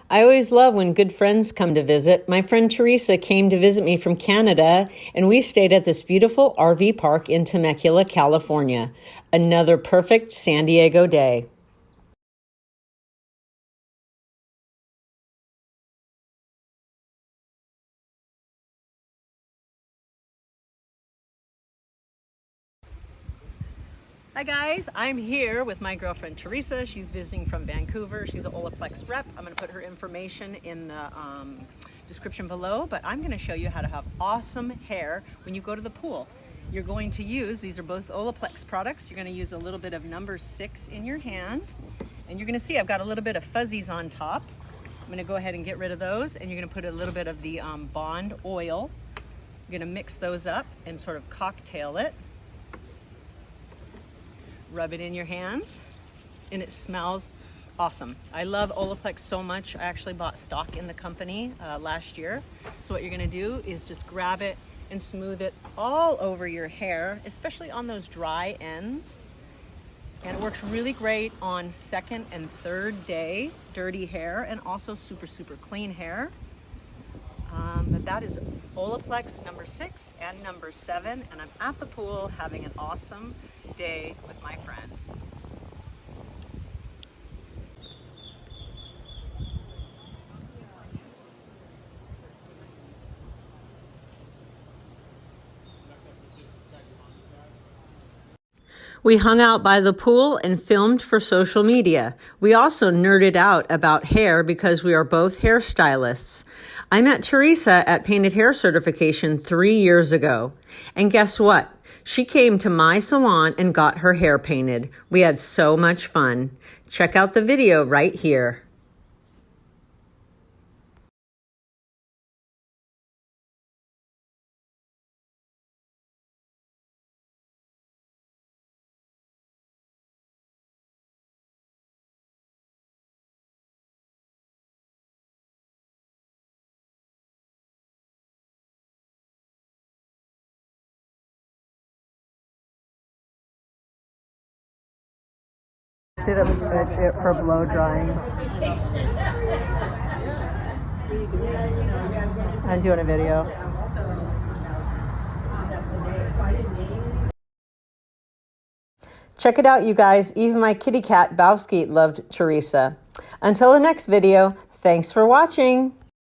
I always love when good friends come to visit. My friend Teresa came to visit me from Canada, and we stayed at this beautiful RV park in Temecula, California. Another perfect San Diego day. Hi guys, I'm here with my girlfriend Teresa. She's visiting from Vancouver. She's an Olaplex rep. I'm going to put her information in the description below, but I'm going to show you how to have awesome hair when you go to the pool. You're going to use, these are both Olaplex products, you're going to use a little bit of #6 in your hand, and you're going to see I've got a little bit of fuzzies on top. I'm going to go ahead and get rid of those, and you're going to put a little bit of the Bond oil. You're going to mix those up and sort of cocktail it. Rub it in your hands, and it smells awesome. I love Olaplex so much. I actually bought stock in the company last year. So what you're gonna do is just grab it and smooth it all over your hair, especially on those dry ends. And it works really great on second and third day dirty hair, and also super clean hair. But that is Olaplex #6 and #7, and I'm at the pool having an awesome day with my friend. We hung out by the pool and filmed for social media. We also nerded out about hair because we are both hairstylists. I met Teresa at Painted Hair Certification 3 years ago. And guess what? She came to my salon and got her hair painted. We had so much fun. Check out the video right here. Did it for blow drying. I'm doing a video. Check it out, you guys. Even my kitty cat, Bowski, loved Teresa. Until the next video, thanks for watching.